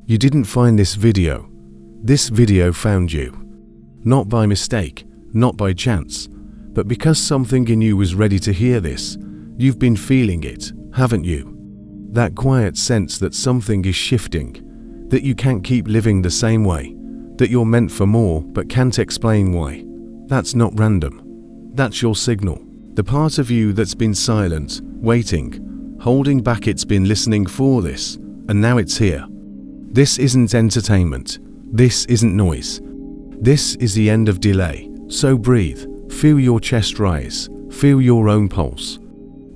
You didn't find this video. This video found you. Not by mistake, not by chance, but because something in you was ready to hear this. You've been feeling it, haven't you? That quiet sense that something is shifting, that you can't keep living the same way, that you're meant for more but can't explain why. That's not random. That's your signal. The part of you that's been silent, waiting, holding back, it's been listening for this, and now it's here. This isn't entertainment. This isn't noise. This is the end of delay. So breathe, feel your chest rise, feel your own pulse.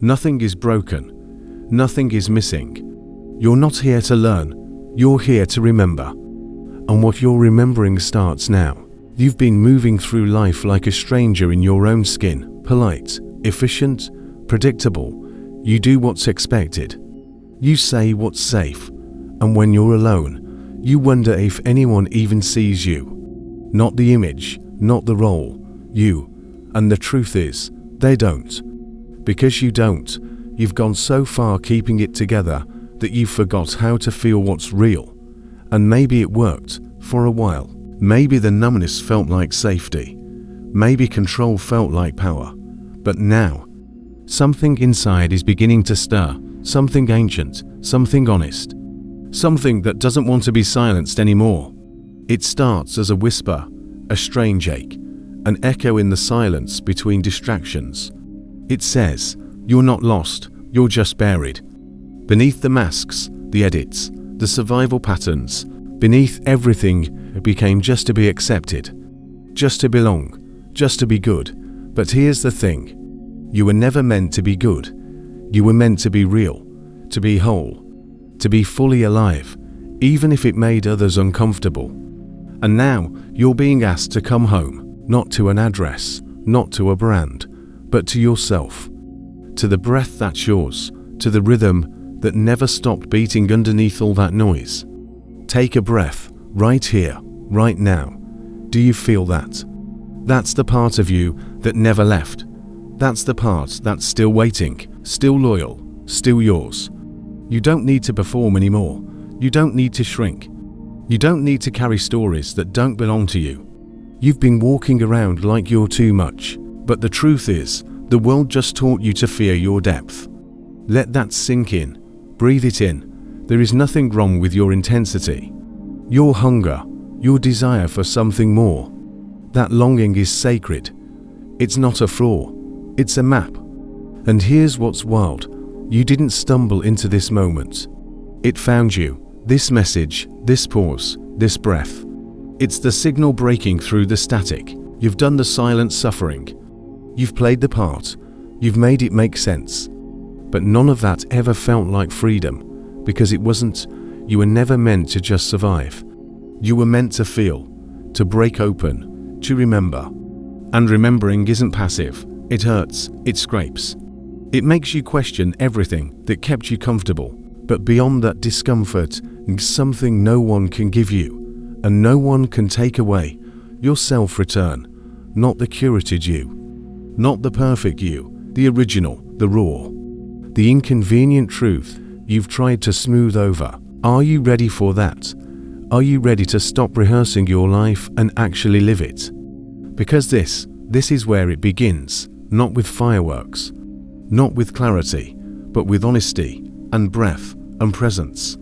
Nothing is broken. Nothing is missing. You're not here to learn. You're here to remember. And what you're remembering starts now. You've been moving through life like a stranger in your own skin, polite, efficient, predictable. You do what's expected. You say what's safe. And when you're alone, you wonder if anyone even sees you. Not the image, not the role, you. And the truth is, they don't. Because you don't, you've gone so far keeping it together that you forgot how to feel what's real. And maybe it worked, for a while. Maybe the numbness felt like safety. Maybe control felt like power. But now, something inside is beginning to stir. Something ancient, something honest. Something that doesn't want to be silenced anymore. It starts as a whisper, a strange ache, an echo in the silence between distractions. It says, you're not lost, you're just buried. Beneath the masks, the edits, the survival patterns, beneath everything, it became just to be accepted, just to belong, just to be good. But here's the thing, you were never meant to be good. You were meant to be real, to be whole, to be fully alive, even if it made others uncomfortable. And now, you're being asked to come home, not to an address, not to a brand, but to yourself, to the breath that's yours, to the rhythm that never stopped beating underneath all that noise. Take a breath, right here, right now. Do you feel that? That's the part of you that never left. That's the part that's still waiting, still loyal, still yours. You don't need to perform anymore. You don't need to shrink. You don't need to carry stories that don't belong to you. You've been walking around like you're too much. But the truth is, the world just taught you to fear your depth. Let that sink in. Breathe it in. There is nothing wrong with your intensity. Your hunger, your desire for something more. That longing is sacred. It's not a flaw. It's a map. And here's what's wild. You didn't stumble into this moment. It found you. This message, this pause, this breath. It's the signal breaking through the static. You've done the silent suffering. You've played the part. You've made it make sense. But none of that ever felt like freedom, because it wasn't. You were never meant to just survive. You were meant to feel, to break open, to remember. And remembering isn't passive. It hurts, it scrapes. It makes you question everything that kept you comfortable. But beyond that discomfort, something no one can give you, and no one can take away, your self-return. Not the curated you. Not the perfect you, the original, the raw. The inconvenient truth you've tried to smooth over. Are you ready for that? Are you ready to stop rehearsing your life and actually live it? Because this is where it begins, not with fireworks, not with clarity, but with honesty and breath and presence.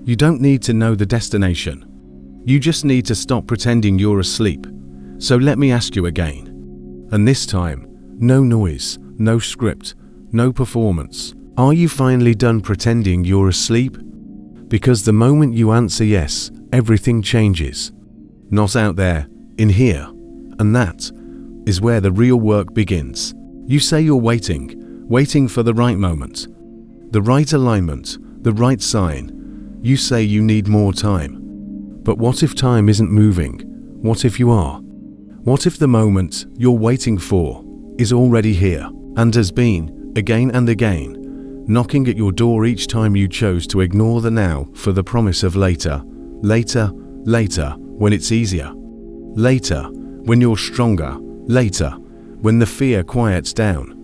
You don't need to know the destination. You just need to stop pretending you're asleep. So let me ask you again. And this time, no noise, no script, no performance. Are you finally done pretending you're asleep? Because the moment you answer yes, everything changes. Not out there, in here. And that is where the real work begins. You say you're waiting for the right moment, the right alignment, the right sign. You say you need more time. But what if time isn't moving? What if you are? What if the moment you're waiting for is already here and has been, again and again, knocking at your door each time you chose to ignore the now for the promise of later, later, later, when it's easier, later, when you're stronger, later, when the fear quiets down,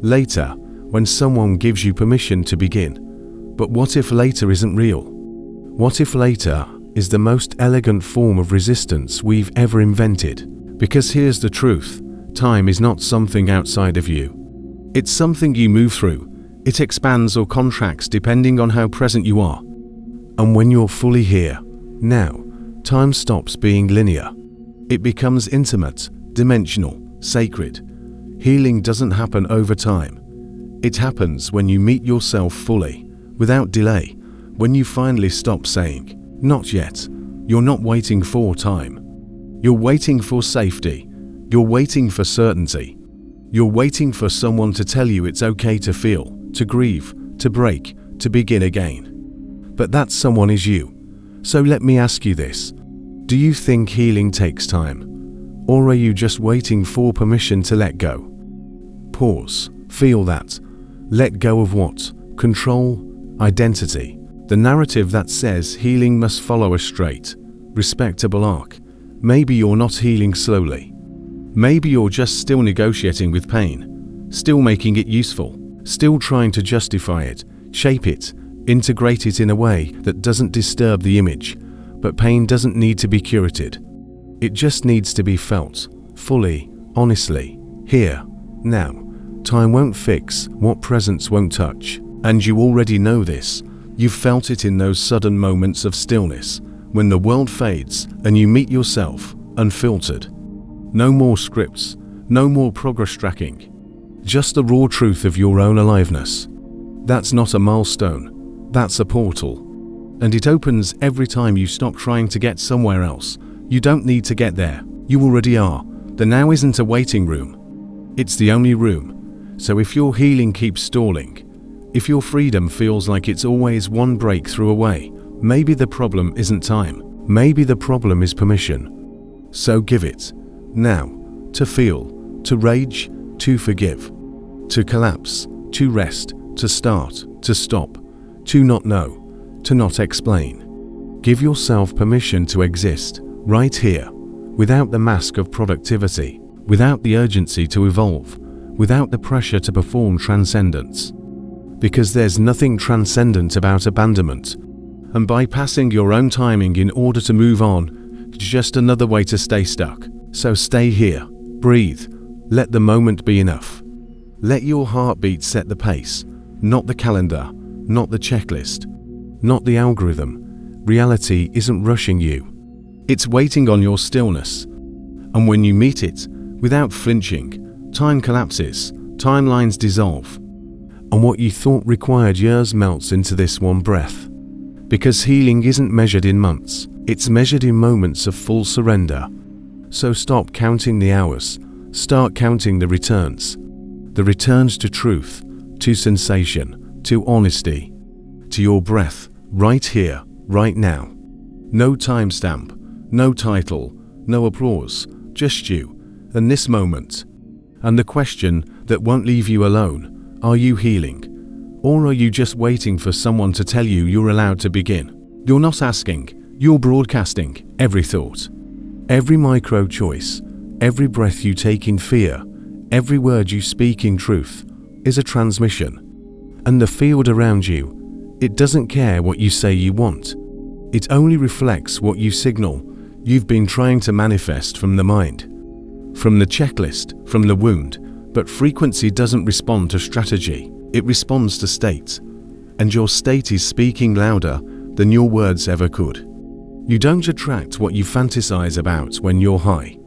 later, when someone gives you permission to begin. But what if later isn't real? What if later is the most elegant form of resistance we've ever invented. Because here's the truth, time is not something outside of you. It's something you move through. It expands or contracts depending on how present you are. And when you're fully here, now, time stops being linear. It becomes intimate, dimensional, sacred. Healing doesn't happen over time. It happens when you meet yourself fully, without delay, when you finally stop saying, "Not yet." You're not waiting for time. You're waiting for safety. You're waiting for certainty. You're waiting for someone to tell you it's okay to feel, to grieve, to break, to begin again. But that someone is you. So let me ask you this. Do you think healing takes time? Or are you just waiting for permission to let go? Pause. Feel that. Let go of what? Control, identity. The narrative that says healing must follow a straight, respectable arc. Maybe you're not healing slowly. Maybe you're just still negotiating with pain, still making it useful, still trying to justify it, shape it, integrate it in a way that doesn't disturb the image. But pain doesn't need to be curated. It just needs to be felt, fully, honestly, here, now. Time won't fix what presence won't touch. And you already know this. You've felt it in those sudden moments of stillness, when the world fades and you meet yourself, unfiltered. No more scripts, no more progress tracking. Just the raw truth of your own aliveness. That's not a milestone, that's a portal. And it opens every time you stop trying to get somewhere else. You don't need to get there, you already are. The now isn't a waiting room, it's the only room. So if your healing keeps stalling, if your freedom feels like it's always one breakthrough away, maybe the problem isn't time, maybe the problem is permission. So give it, now, to feel, to rage, to forgive, to collapse, to rest, to start, to stop, to not know, to not explain. Give yourself permission to exist, right here, without the mask of productivity, without the urgency to evolve, without the pressure to perform transcendence. Because there's nothing transcendent about abandonment. And bypassing your own timing in order to move on, it's just another way to stay stuck. So stay here, breathe, let the moment be enough. Let your heartbeat set the pace, not the calendar, not the checklist, not the algorithm. Reality isn't rushing you. It's waiting on your stillness. And when you meet it, without flinching, time collapses, timelines dissolve. And what you thought required years melts into this one breath. Because healing isn't measured in months, it's measured in moments of full surrender. So stop counting the hours, start counting the returns. The returns to truth, to sensation, to honesty, to your breath, right here, right now. No timestamp, no title, no applause, just you, and this moment. And the question that won't leave you alone, are you healing? Or are you just waiting for someone to tell you you're allowed to begin? You're not asking, you're broadcasting every thought, every micro choice, every breath you take in fear, every word you speak in truth is a transmission. And the field around you, it doesn't care what you say you want. It only reflects what you signal you've been trying to manifest from the mind, from the checklist, from the wound. But frequency doesn't respond to strategy, it responds to state. And your state is speaking louder than your words ever could. You don't attract what you fantasize about when you're high.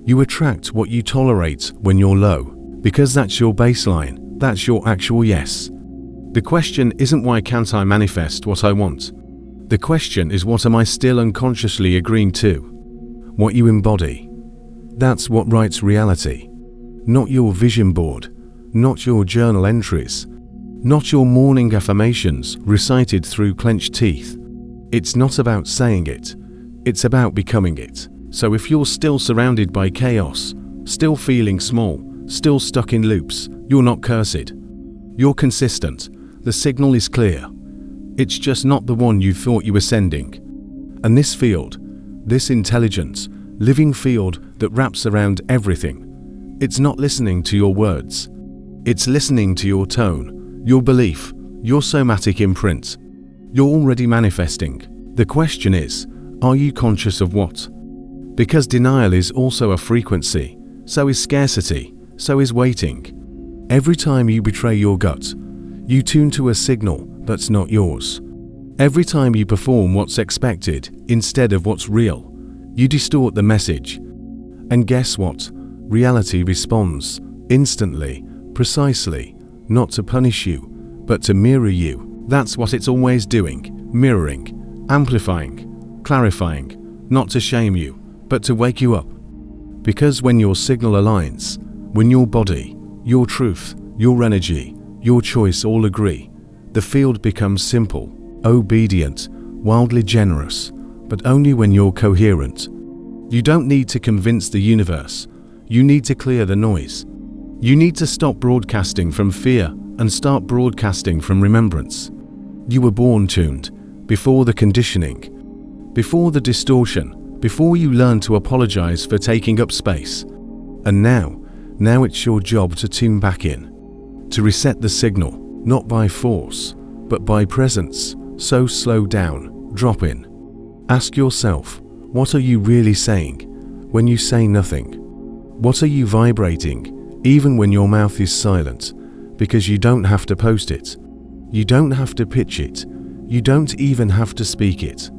You attract what you tolerate when you're low, because that's your baseline, that's your actual yes. The question isn't why can't I manifest what I want? The question is what am I still unconsciously agreeing to? What you embody. That's what writes reality. Not your vision board, not your journal entries, not your morning affirmations recited through clenched teeth. It's not about saying it, it's about becoming it. So if you're still surrounded by chaos, still feeling small, still stuck in loops, you're not cursed. You're consistent, the signal is clear. It's just not the one you thought you were sending. And this field, this intelligent, living field that wraps around everything, it's not listening to your words. It's listening to your tone, your belief, your somatic imprint. You're already manifesting. The question is, Are you conscious of what? Because denial is also a frequency, so is scarcity, so is waiting. Every time you betray your gut, you tune to a signal that's not yours. Every time you perform what's expected instead of what's real, you distort the message. And guess what? Reality responds instantly, precisely, not to punish you, but to mirror you. That's what it's always doing, mirroring, amplifying, clarifying, not to shame you, but to wake you up. Because when your signal aligns, when your body, your truth, your energy, your choice all agree, the field becomes simple, obedient, wildly generous, but only when you're coherent. You don't need to convince the universe. You need to clear the noise. You need to stop broadcasting from fear and start broadcasting from remembrance. You were born tuned, before the conditioning, before the distortion, before you learned to apologize for taking up space. And now it's your job to tune back in, to reset the signal, not by force, but by presence. So slow down, drop in. Ask yourself, what are you really saying when you say nothing? What are you vibrating, even when your mouth is silent? Because you don't have to post it. You don't have to pitch it. You don't even have to speak it.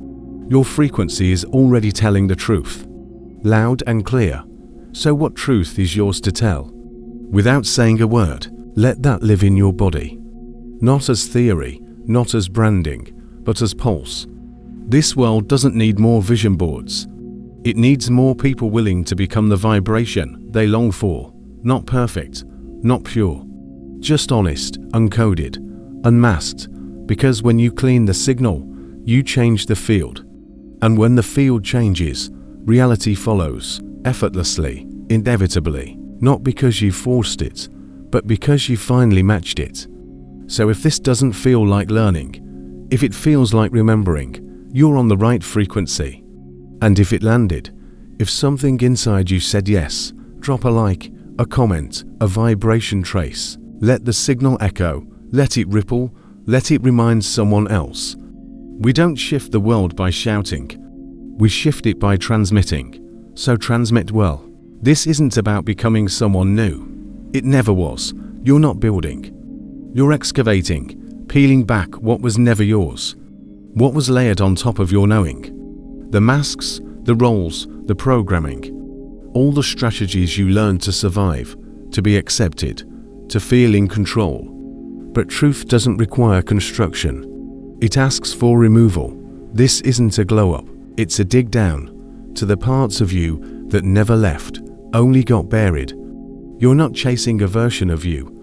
Your frequency is already telling the truth, loud and clear. So what truth is yours to tell? Without saying a word, let that live in your body. Not as theory, not as branding, but as pulse. This world doesn't need more vision boards. It needs more people willing to become the vibration they long for. Not perfect, not pure. Just honest, uncoded, unmasked. Because when you clean the signal, you change the field. And when the field changes, reality follows, effortlessly, inevitably. Not because you forced it, but because you finally matched it. So if this doesn't feel like learning, if it feels like remembering, you're on the right frequency. And if it landed, if something inside you said yes, drop a like, a comment, a vibration trace. Let the signal echo, let it ripple, let it remind someone else. We don't shift the world by shouting. We shift it by transmitting. So transmit well. This isn't about becoming someone new. It never was. You're not building. You're excavating, peeling back what was never yours, what was layered on top of your knowing. The masks, the roles, the programming, all the strategies you learned to survive, to be accepted, to feel in control. But truth doesn't require construction. It asks for removal. This isn't a glow up, it's a dig down to the parts of you that never left, only got buried. You're not chasing a version of you.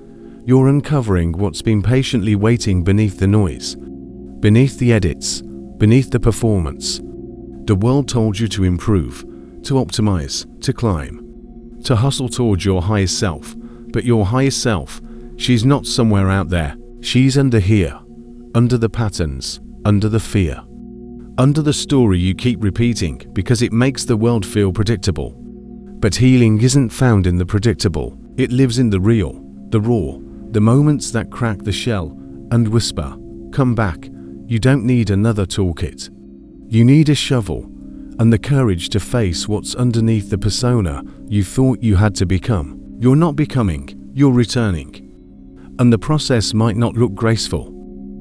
You're uncovering what's been patiently waiting beneath the noise, beneath the edits, beneath the performance. The world told you to improve, to optimize, to climb, to hustle towards your highest self. But your highest self, she's not somewhere out there. She's under here, under the patterns, under the fear, under the story you keep repeating because it makes the world feel predictable. But healing isn't found in the predictable. It lives in the real, the raw. The moments that crack the shell and whisper, come back. You don't need another toolkit. You need a shovel and the courage to face what's underneath the persona you thought you had to become. You're not becoming, you're returning. And the process might not look graceful.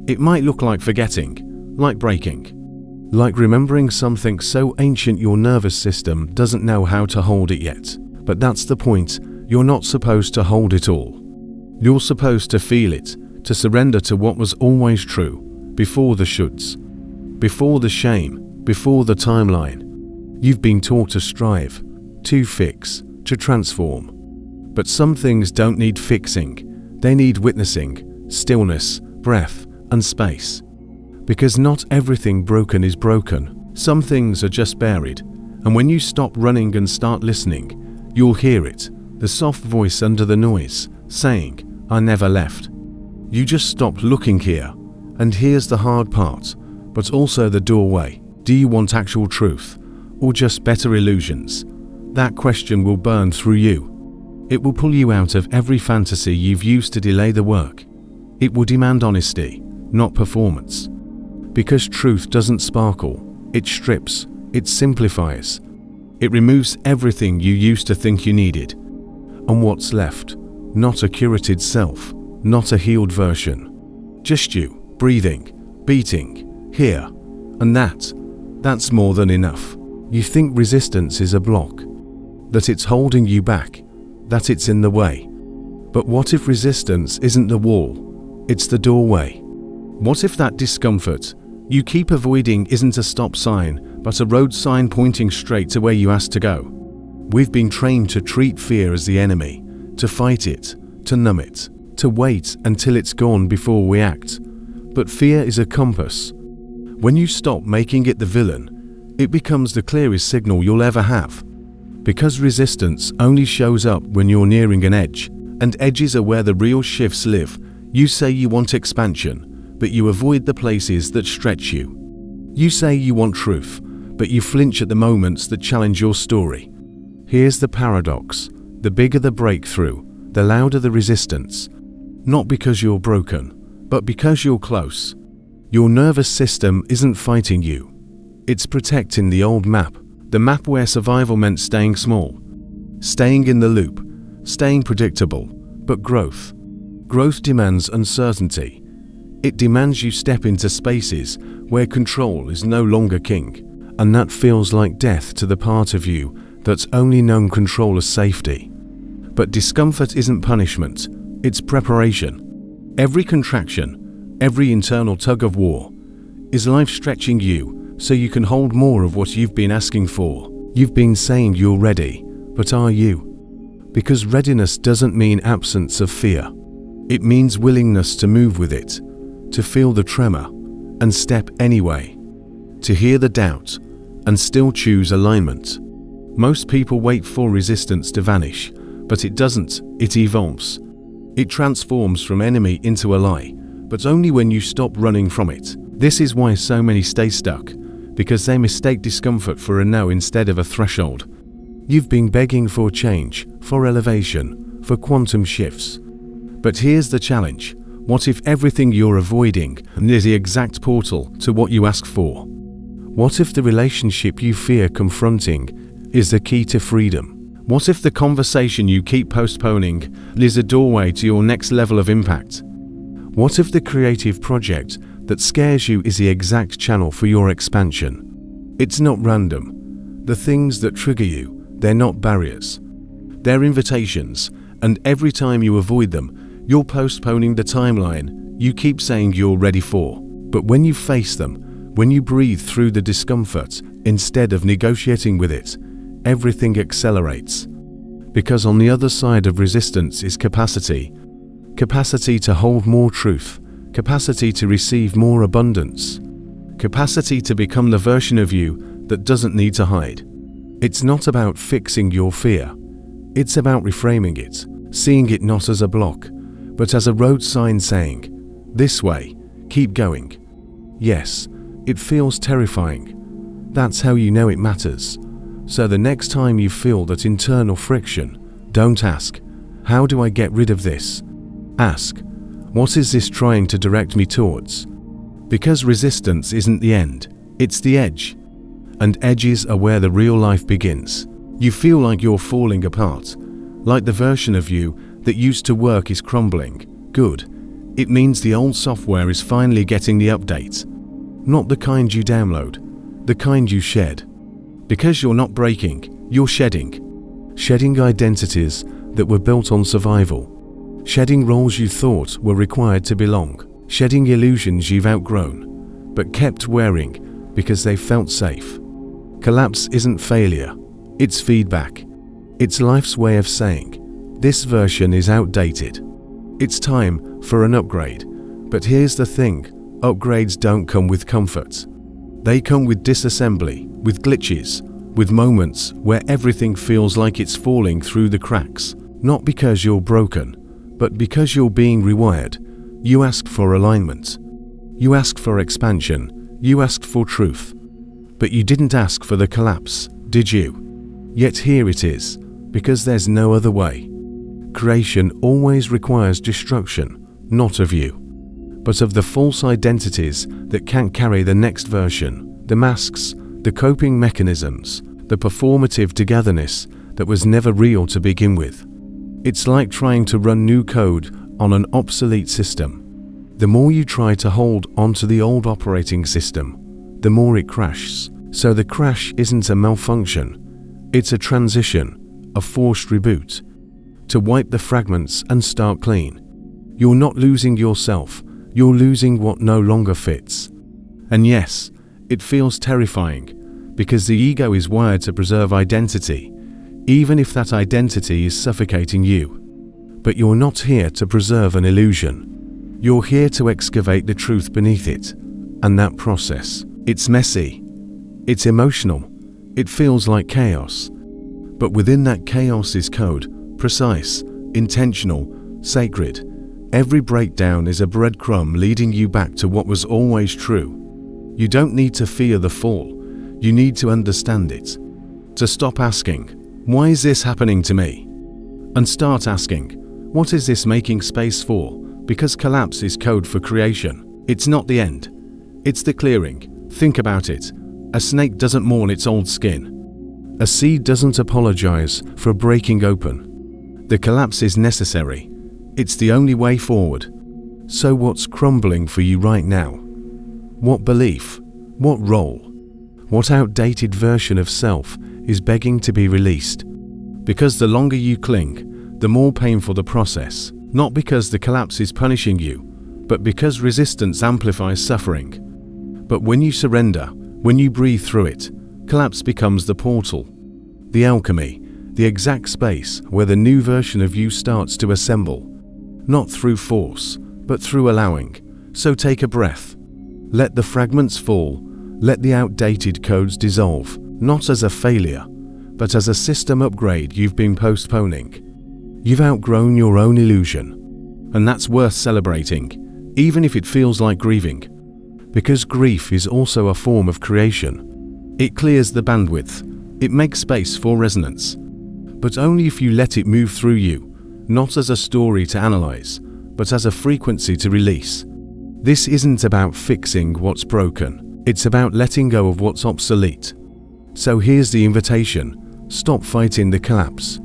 It might look like forgetting, like breaking, like remembering something so ancient your nervous system doesn't know how to hold it yet. But that's the point. You're not supposed to hold it all. You're supposed to feel it, to surrender to what was always true, before the shoulds, before the shame, before the timeline. You've been taught to strive, to fix, to transform. But some things don't need fixing, they need witnessing, stillness, breath, and space. Because not everything broken is broken, some things are just buried, and when you stop running and start listening, you'll hear it, the soft voice under the noise, saying, I never left. You just stopped looking here. And here's the hard part, but also the doorway. Do you want actual truth, or just better illusions? That question will burn through you. It will pull you out of every fantasy you've used to delay the work. It will demand honesty, not performance. Because truth doesn't sparkle, it strips, It simplifies. It removes everything you used to think you needed. And what's left? Not a curated self, not a healed version. Just you, breathing, beating, here. And that's more than enough. You think resistance is a block, that it's holding you back, that it's in the way. But what if resistance isn't the wall, it's the doorway? What if that discomfort you keep avoiding isn't a stop sign, but a road sign pointing straight to where you asked to go? We've been trained to treat fear as the enemy, to fight it, to numb it, to wait until it's gone before we act. But fear is a compass. When you stop making it the villain, it becomes the clearest signal you'll ever have. Because resistance only shows up when you're nearing an edge, and edges are where the real shifts live. You say you want expansion, but you avoid the places that stretch you. You say you want truth, but you flinch at the moments that challenge your story. Here's the paradox. The bigger the breakthrough, the louder the resistance. Not because you're broken, but because you're close. Your nervous system isn't fighting you. It's protecting the old map, the map where survival meant staying small, staying in the loop, staying predictable. But growth demands uncertainty. It demands you step into spaces where control is no longer king, and that feels like death to the part of you that's only known control as safety. But discomfort isn't punishment, it's preparation. Every contraction, every internal tug of war, is life stretching you so you can hold more of what you've been asking for. You've been saying you're ready, but are you? Because readiness doesn't mean absence of fear. It means willingness to move with it, to feel the tremor and step anyway, to hear the doubt and still choose alignment. Most people wait for resistance to vanish, but it doesn't. It evolves. It transforms from enemy into ally, but only when you stop running from it. This is why so many stay stuck, because they mistake discomfort for a no instead of a threshold. You've been begging for change, for elevation, for quantum shifts. But here's the challenge. What if everything you're avoiding is the exact portal to what you ask for? What if the relationship you fear confronting is the key to freedom? What if the conversation you keep postponing is a doorway to your next level of impact? What if the creative project that scares you is the exact channel for your expansion? It's not random. The things that trigger you, they're not barriers. They're invitations, and every time you avoid them, you're postponing the timeline you keep saying you're ready for. But when you face them, when you breathe through the discomfort instead of negotiating with it, everything accelerates. Because on the other side of resistance is capacity. Capacity to hold more truth, capacity to receive more abundance, capacity to become the version of you that doesn't need to hide. It's not about fixing your fear. It's about reframing it, seeing it not as a block, but as a road sign saying, "This way, keep going." Yes, it feels terrifying. That's how you know it matters. So the next time you feel that internal friction, don't ask, "How do I get rid of this?" Ask, "What is this trying to direct me towards?" Because resistance isn't the end, it's the edge. And edges are where the real life begins. You feel like you're falling apart, like the version of you that used to work is crumbling. Good. It means the old software is finally getting the update. Not the kind you download, the kind you shed. Because you're not breaking, you're shedding. Shedding identities that were built on survival. Shedding roles you thought were required to belong. Shedding illusions you've outgrown, but kept wearing because they felt safe. Collapse isn't failure, it's feedback. It's life's way of saying, this version is outdated. It's time for an upgrade. But here's the thing, upgrades don't come with comfort. They come with disassembly, with glitches, with moments where everything feels like it's falling through the cracks. Not because you're broken, but because you're being rewired. You asked for alignment. You asked for expansion. You asked for truth. But you didn't ask for the collapse, did you? Yet here it is, because there's no other way. Creation always requires destruction, not of you, but of the false identities that can't carry the next version, the masks, the coping mechanisms, the performative togetherness that was never real to begin with. It's like trying to run new code on an obsolete system. The more you try to hold onto the old operating system, the more it crashes. So the crash isn't a malfunction, it's a transition, a forced reboot. To wipe the fragments and start clean. You're not losing yourself, you're losing what no longer fits. And yes, it feels terrifying, because the ego is wired to preserve identity, even if that identity is suffocating you. But you're not here to preserve an illusion. You're here to excavate the truth beneath it. And that process, it's messy, it's emotional, it feels like chaos. But within that chaos is code, precise, intentional, sacred. Every breakdown is a breadcrumb leading you back to what was always true. You don't need to fear the fall, you need to understand it. To stop asking, why is this happening to me? And start asking, what is this making space for? Because collapse is code for creation. It's not the end, it's the clearing. Think about it. A snake doesn't mourn its old skin. A seed doesn't apologize for breaking open. The collapse is necessary. It's the only way forward. So what's crumbling for you right now? What belief? What role? What outdated version of self is begging to be released? Because the longer you cling, the more painful the process. Not because the collapse is punishing you, but because resistance amplifies suffering. But when you surrender, when you breathe through it, collapse becomes the portal, the alchemy, the exact space where the new version of you starts to assemble. Not through force, but through allowing. So take a breath. Let the fragments fall. Let the outdated codes dissolve, not as a failure, but as a system upgrade you've been postponing. You've outgrown your own illusion. And that's worth celebrating, even if it feels like grieving. Because grief is also a form of creation. It clears the bandwidth. It makes space for resonance. But only if you let it move through you, not as a story to analyze, but as a frequency to release. This isn't about fixing what's broken, it's about letting go of what's obsolete. So here's the invitation: stop fighting the collapse.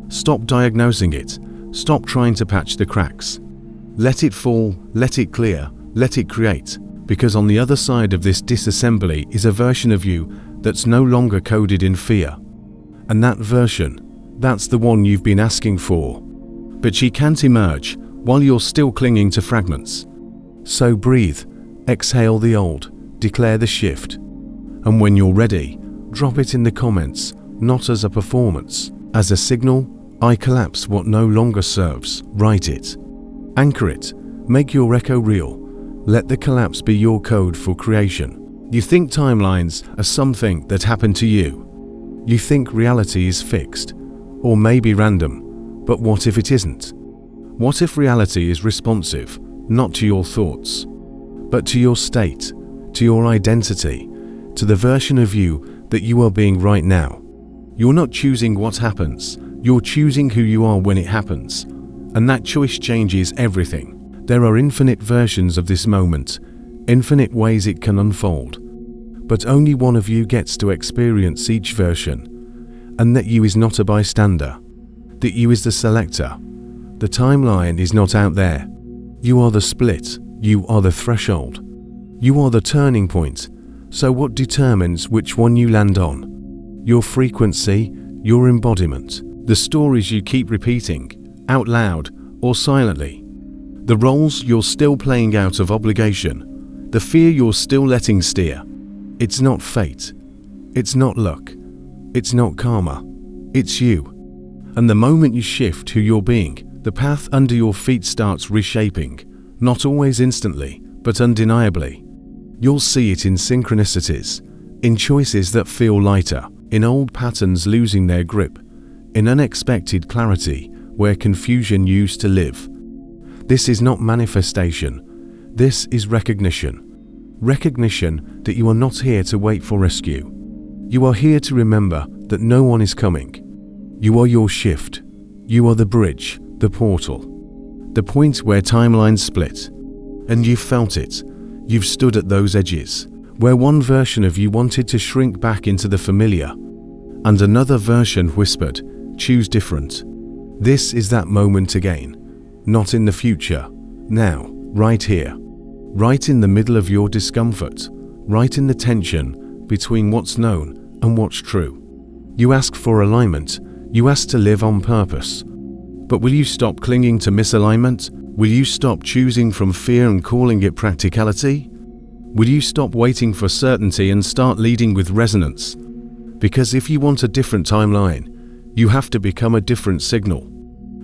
Stop diagnosing it, stop trying to patch the cracks. Let it fall, let it clear, let it create, because on the other side of this disassembly is a version of you that's no longer coded in fear. And that version, that's the one you've been asking for. But she can't emerge while you're still clinging to fragments. So breathe, exhale the old, declare the shift. And when you're ready, drop it in the comments, not as a performance, as a signal. I collapse what no longer serves. Write it. Anchor it. Make your echo real. Let the collapse be your code for creation. You think timelines are something that happened to you. You think reality is fixed, or maybe random. But what if it isn't? What if reality is responsive, not to your thoughts, but to your state, to your identity, to the version of you that you are being right now? You're not choosing what happens, you're choosing who you are when it happens. And that choice changes everything. There are infinite versions of this moment, infinite ways it can unfold. But only one of you gets to experience each version. And that you is not a bystander. That you is the selector. The timeline is not out there. You are the split. You are the threshold. You are the turning point. So what determines which one you land on? Your frequency, your embodiment, the stories you keep repeating, out loud or silently, the roles you're still playing out of obligation, the fear you're still letting steer. It's not fate. It's not luck. It's not karma. It's you. And the moment you shift who you're being, the path under your feet starts reshaping, not always instantly, but undeniably. You'll see it in synchronicities, in choices that feel lighter, in old patterns losing their grip, in unexpected clarity where confusion used to live. This is not manifestation, this is recognition. Recognition that you are not here to wait for rescue. You are here to remember that no one is coming. You are your shift. You are the bridge, the portal, the point where timelines split. And you've felt it. You've stood at those edges, where one version of you wanted to shrink back into the familiar, and another version whispered, "Choose different." This is that moment again, not in the future, now, right here, right in the middle of your discomfort, right in the tension between what's known and what's true. You ask for alignment, you ask to live on purpose. But will you stop clinging to misalignment? Will you stop choosing from fear and calling it practicality? Will you stop waiting for certainty and start leading with resonance? Because if you want a different timeline, you have to become a different signal.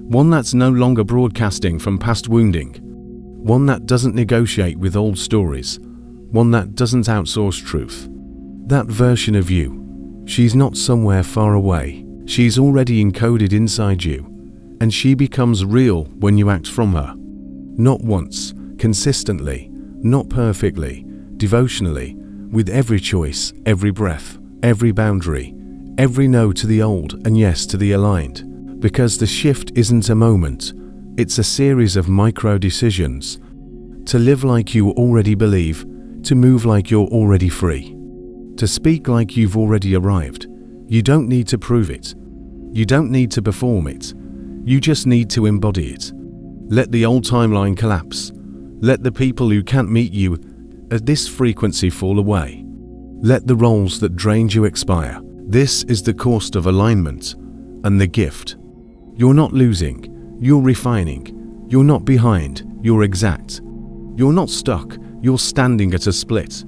One that's no longer broadcasting from past wounding. One that doesn't negotiate with old stories. One that doesn't outsource truth. That version of you, she's not somewhere far away. She's already encoded inside you, and she becomes real when you act from her. Not once, consistently, not perfectly, devotionally, with every choice, every breath, every boundary, every no to the old and yes to the aligned. Because the shift isn't a moment, it's a series of micro decisions. To live like you already believe, to move like you're already free, to speak like you've already arrived. You don't need to prove it. You don't need to perform it. You just need to embody it. Let the old timeline collapse. Let the people who can't meet you at this frequency fall away. Let the roles that drained you expire. This is the cost of alignment and the gift. You're not losing, you're refining. You're not behind, you're exact. You're not stuck, you're standing at a split.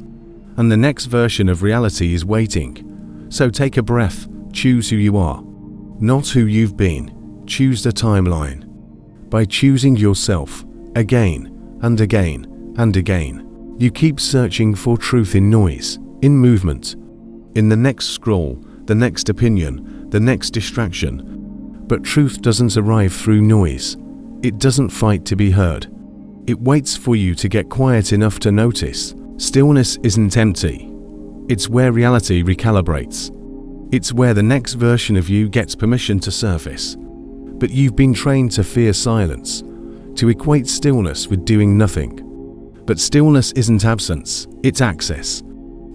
And the next version of reality is waiting. So take a breath, choose who you are. Not who you've been, choose the timeline. By choosing yourself, again and again and again, you keep searching for truth in noise, in movement, in the next scroll, the next opinion, the next distraction. But truth doesn't arrive through noise. It doesn't fight to be heard. It waits for you to get quiet enough to notice. Stillness isn't empty. It's where reality recalibrates. It's where the next version of you gets permission to surface. But you've been trained to fear silence, to equate stillness with doing nothing. But stillness isn't absence, it's access.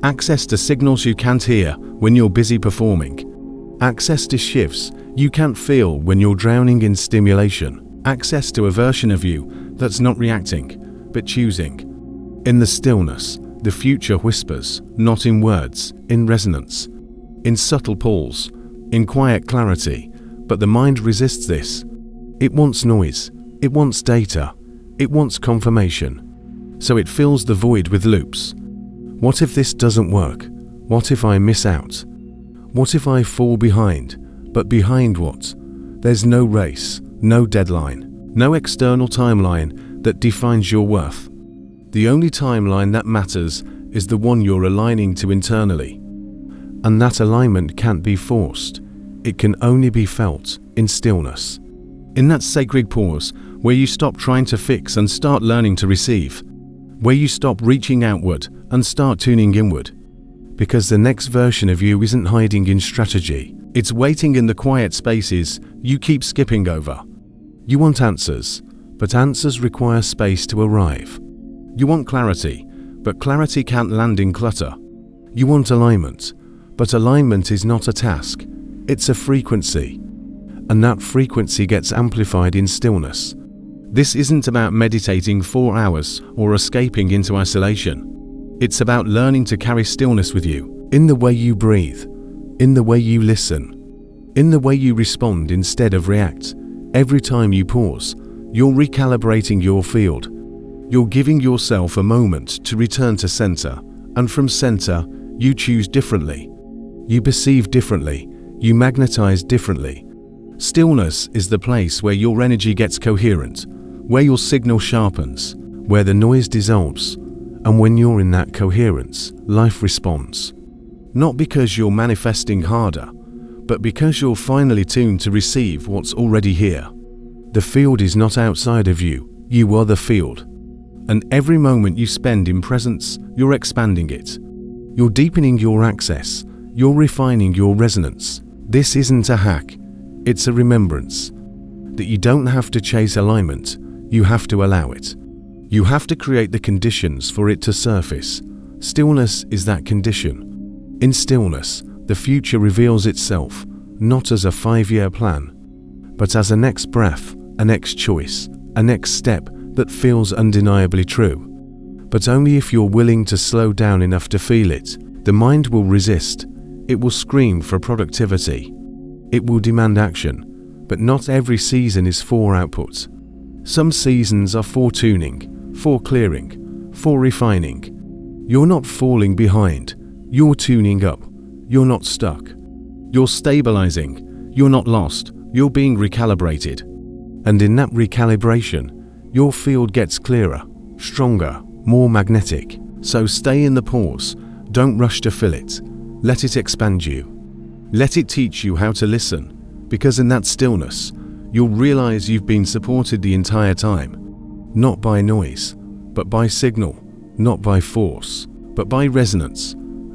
Access to signals you can't hear when you're busy performing. Access to shifts you can't feel when you're drowning in stimulation. Access to a version of you that's not reacting, but choosing. In the stillness, the future whispers, not in words, in resonance, in subtle pulls, in quiet clarity. But the mind resists this. It wants noise, it wants data, it wants confirmation. So it fills the void with loops. What if this doesn't work? What if I miss out? What if I fall behind? But behind what? There's no race, no deadline, no external timeline that defines your worth. The only timeline that matters is the one you're aligning to internally. And that alignment can't be forced. It can only be felt in stillness. In that sacred pause where you stop trying to fix and start learning to receive. Where you stop reaching outward and start tuning inward. Because the next version of you isn't hiding in strategy. It's waiting in the quiet spaces you keep skipping over. You want answers, but answers require space to arrive. You want clarity, but clarity can't land in clutter. You want alignment, but alignment is not a task, it's a frequency. And that frequency gets amplified in stillness. This isn't about meditating 4 hours or escaping into isolation. It's about learning to carry stillness with you, in the way you breathe, in the way you listen, in the way you respond instead of react. Every time you pause, you're recalibrating your field. You're giving yourself a moment to return to center, and from center, you choose differently. You perceive differently, you magnetize differently. Stillness is the place where your energy gets coherent, where your signal sharpens, where the noise dissolves, and when you're in that coherence, life responds. Not because you're manifesting harder, but because you're finally tuned to receive what's already here. The field is not outside of you, you are the field. And every moment you spend in presence, you're expanding it. You're deepening your access, you're refining your resonance. This isn't a hack, it's a remembrance. That you don't have to chase alignment, you have to allow it. You have to create the conditions for it to surface, Stillness is that condition. In stillness, the future reveals itself, not as a 5-year plan, but as a next breath, a next choice, a next step that feels undeniably true. But only if you're willing to slow down enough to feel it. The mind will resist. It will scream for productivity. It will demand action. But not every season is for output. Some seasons are for tuning, for clearing, for refining. You're not falling behind. You're tuning up. You're not stuck. You're stabilizing. You're not lost. You're being recalibrated. And in that recalibration, your field gets clearer, stronger, more magnetic. So stay in the pause. Don't rush to fill it. Let it expand you. Let it teach you how to listen, because in that stillness, you'll realize you've been supported the entire time. Not by noise, but by signal. Not by force, but by resonance.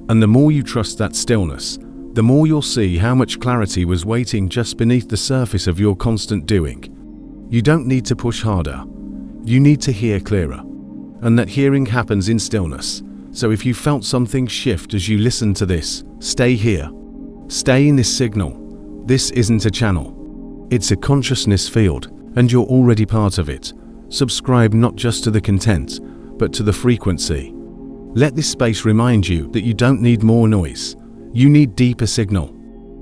And the more you trust that stillness, the more you'll see how much clarity was waiting just beneath the surface of your constant doing. You don't need to push harder. You need to hear clearer. And that hearing happens in stillness. So if you felt something shift as you listen to this, stay here. Stay in this signal. This isn't a channel. It's a consciousness field, and you're already part of it. Subscribe not just to the content, but to the frequency. Let this space remind you that you don't need more noise. You need deeper signal.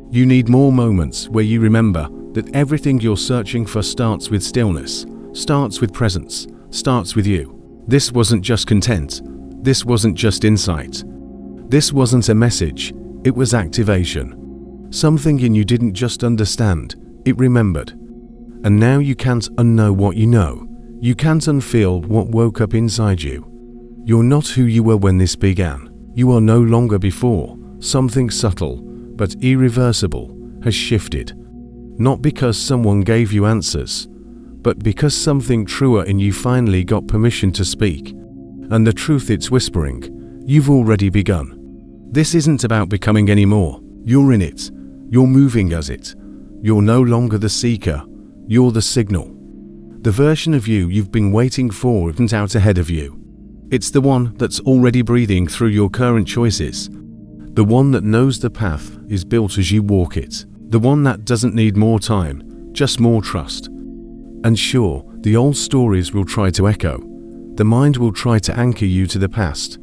You need more moments where you remember that everything you're searching for starts with stillness, starts with presence, starts with you. This wasn't just content. This wasn't just insight. This wasn't a message. It was activation. Something in you didn't just understand, it remembered. And now you can't unknow what you know. You can't unfeel what woke up inside you. You're not who you were when this began. You are no longer before. Something subtle, but irreversible, has shifted. Not because someone gave you answers, but because something truer in you finally got permission to speak. And the truth it's whispering, you've already begun. This isn't about becoming anymore. You're in it. You're moving as it. You're no longer the seeker. You're the signal. The version of you you've been waiting for isn't out ahead of you. It's the one that's already breathing through your current choices. The one that knows the path is built as you walk it. The one that doesn't need more time, just more trust. And sure, the old stories will try to echo. The mind will try to anchor you to the past.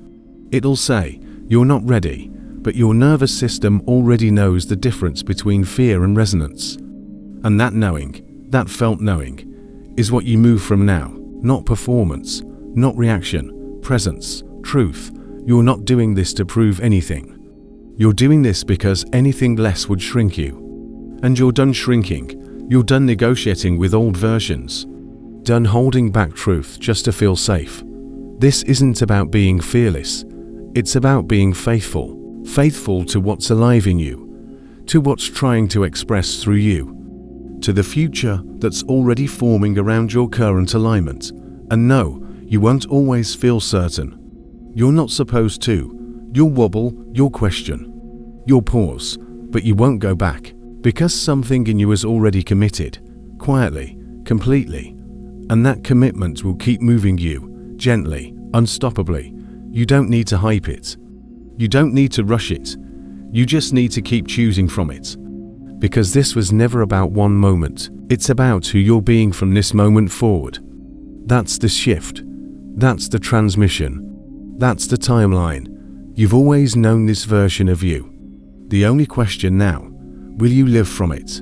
It'll say, you're not ready, but your nervous system already knows the difference between fear and resonance. And that knowing, that felt knowing, is what you move from now. Not performance, not reaction, presence, truth. You're not doing this to prove anything. You're doing this because anything less would shrink you. And you're done shrinking. You're done negotiating with old versions. Done holding back truth just to feel safe. This isn't about being fearless. It's about being faithful. Faithful to what's alive in you. To what's trying to express through you. To the future that's already forming around your current alignment. And no, you won't always feel certain. You're not supposed to. You'll wobble, you'll question. You'll pause, but you won't go back. Because something in you is already committed. Quietly, completely. And that commitment will keep moving you, gently, unstoppably. You don't need to hype it. You don't need to rush it. You just need to keep choosing from it. Because this was never about one moment. It's about who you're being from this moment forward. That's the shift. That's the transmission. That's the timeline. You've always known this version of you. The only question now, will you live from it?